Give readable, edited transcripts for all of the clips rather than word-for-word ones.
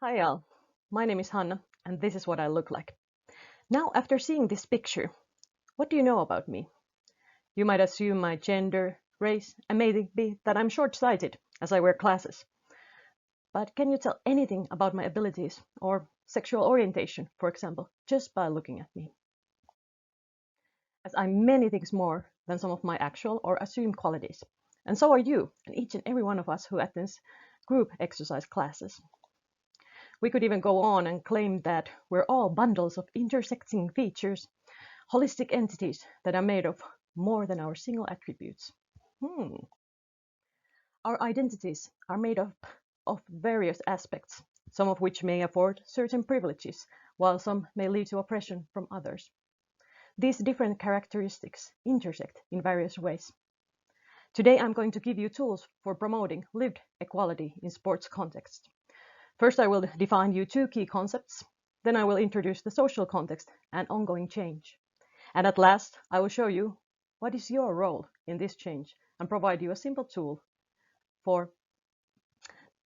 Hi all, my name is Hanna and this is what I look like. Now after seeing this picture, what do you know about me? You might assume my gender, race, and maybe that I'm short-sighted as I wear glasses. But can you tell anything about my abilities or sexual orientation, for example, just by looking at me? As I'm many things more than some of my actual or assumed qualities. And so are you and each and every one of us who attends group exercise classes. We could even go on and claim that we're all bundles of intersecting features, holistic entities that are made of more than our single attributes. Our identities are made up of various aspects, some of which may afford certain privileges, while some may lead to oppression from others. These different characteristics intersect in various ways. Today I'm going to give you tools for promoting lived equality in sports context. First, I will define you two key concepts. Then I will introduce the social context and ongoing change. And at last, I will show you what is your role in this change and provide you a simple tool for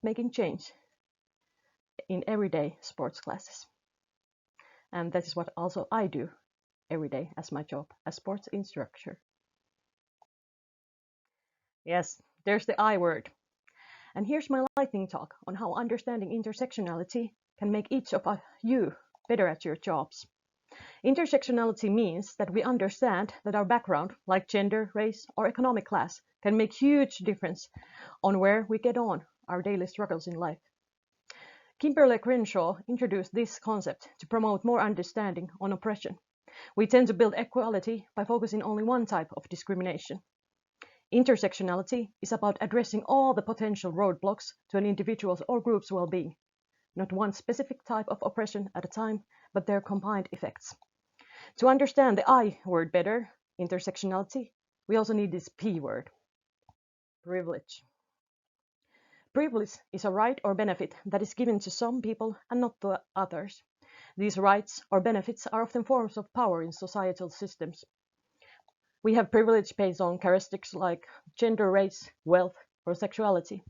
making change in everyday sports classes. And that is what also I do every day as my job as sports instructor. Yes, there's the I word. And here's my lightning talk on how understanding intersectionality can make each of you better at your jobs. Intersectionality means that we understand that our background, like gender, race, or economic class, can make huge difference on where we get on our daily struggles in life. Kimberly Crenshaw introduced this concept to promote more understanding on oppression. We tend to build equality by focusing only one type of discrimination. Intersectionality is about addressing all the potential roadblocks to an individual's or group's well-being, not one specific type of oppression at a time, but their combined effects. To understand the I word better, intersectionality, we also need this P word, privilege. Privilege is a right or benefit that is given to some people and not to others. These rights or benefits are often forms of power in societal systems. We have privilege based on characteristics like gender, race, wealth, or sexuality.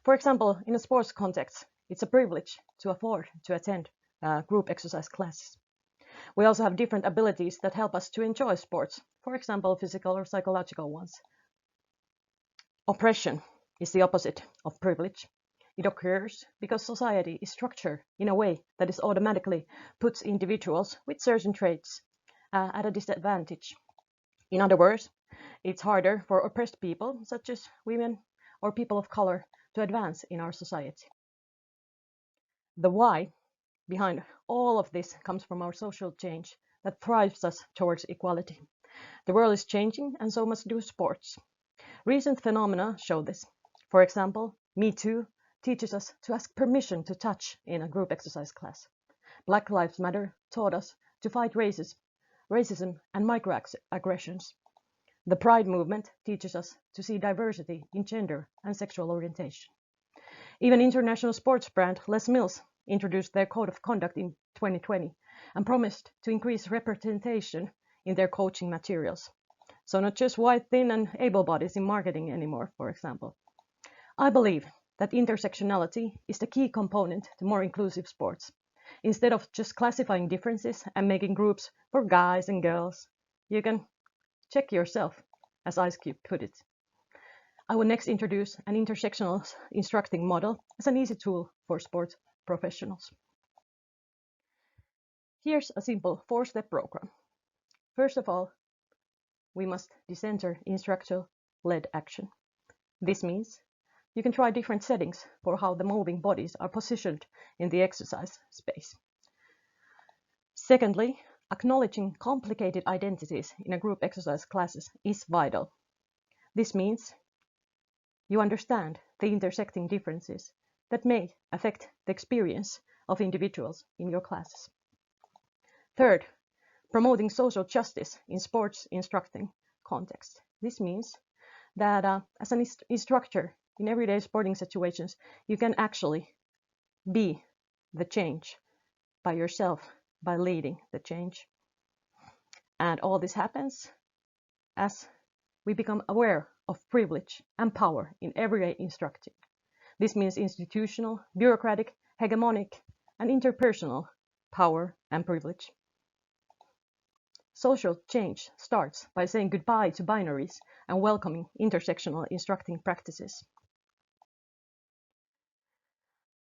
For example, in a sports context, it's a privilege to afford to attend group exercise classes. We also have different abilities that help us to enjoy sports, for example, physical or psychological ones. Oppression is the opposite of privilege. It occurs because society is structured in a way that is automatically puts individuals with certain traits at a disadvantage. In other words, it's harder for oppressed people, such as women or people of color, to advance in our society. The why behind all of this comes from our social change that drives us towards equality. The world is changing, and so must do sports. Recent phenomena show this. For example, Me Too teaches us to ask permission to touch in a group exercise class. Black Lives Matter taught us to fight racism and microaggressions. The Pride movement teaches us to see diversity in gender and sexual orientation. Even international sports brand Les Mills introduced their code of conduct in 2020 and promised to increase representation in their coaching materials. So not just white, thin, and able bodies in marketing anymore, for example. I believe that intersectionality is the key component to more inclusive sports. Instead of just classifying differences and making groups for guys and girls, you can check yourself, as Ice Cube put it. I will next introduce an intersectional instructing model as an easy tool for sports professionals. Here's a simple 4-step program. First of all, we must decenter instructor-led action. This means you can try different settings for how the moving bodies are positioned in the exercise space. Secondly, acknowledging complicated identities in a group exercise classes is vital. This means you understand the intersecting differences that may affect the experience of individuals in your classes. Third, promoting social justice in sports instructing context. This means that as an instructor in everyday sporting situations, you can actually be the change by yourself, by leading the change. And all this happens as we become aware of privilege and power in everyday instructing. This means institutional, bureaucratic, hegemonic, and interpersonal power and privilege. Social change starts by saying goodbye to binaries and welcoming intersectional instructing practices.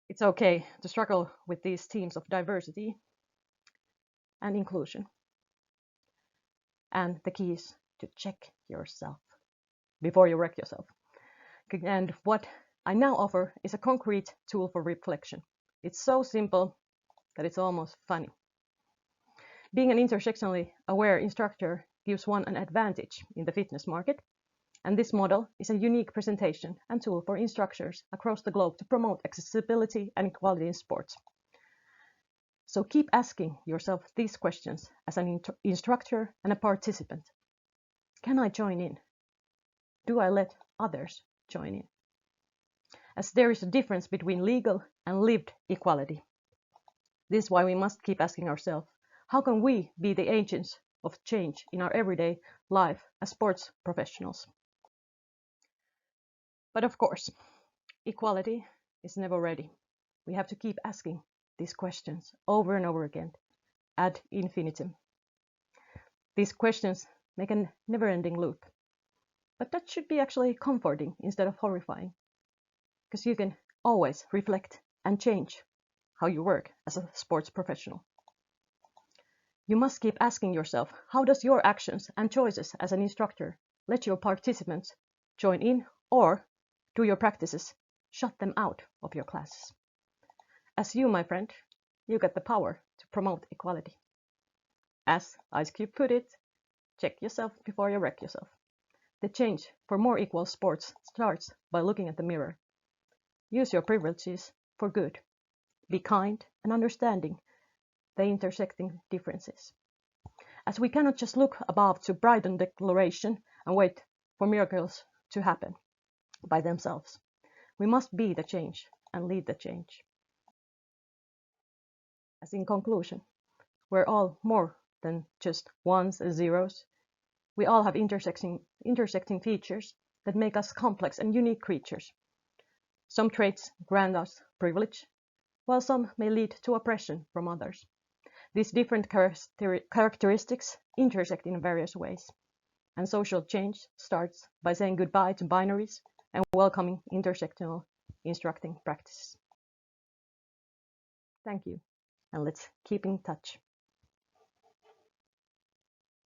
It's okay to struggle with these themes of diversity and inclusion. And the key is to check yourself before you wreck yourself. And what I now offer is a concrete tool for reflection. It's so simple that it's almost funny. Being an intersectionally aware instructor gives one an advantage in the fitness market, and this model is a unique presentation and tool for instructors across the globe to promote accessibility and equality in sports. So keep asking yourself these questions as an instructor and a participant. Can I join in? Do I let others join in? As there is a difference between legal and lived equality. This is why we must keep asking ourselves, how can we be the agents of change in our everyday life as sports professionals? But of course, equality is never ready. We have to keep asking these questions over and over again, ad infinitum. These questions make a never-ending loop. But that should be actually comforting instead of horrifying, because you can always reflect and change how you work as a sports professional. You must keep asking yourself, how does your actions and choices as an instructor let your participants join in, or do your practices shut them out of your classes? As you, my friend, you get the power to promote equality. As Ice Cube put it, check yourself before you wreck yourself. The change for more equal sports starts by looking at the mirror. Use your privileges for good. Be kind and understanding the intersecting differences. As we cannot just look above to Brighton Declaration and wait for miracles to happen by themselves. We must be the change and lead the change. As in conclusion, we're all more than just ones and zeros. We all have intersecting features that make us complex and unique creatures. Some traits grant us privilege, while some may lead to oppression from others. These different characteristics intersect in various ways, and social change starts by saying goodbye to binaries and welcoming intersectional instructing practices. Thank you, and let's keep in touch.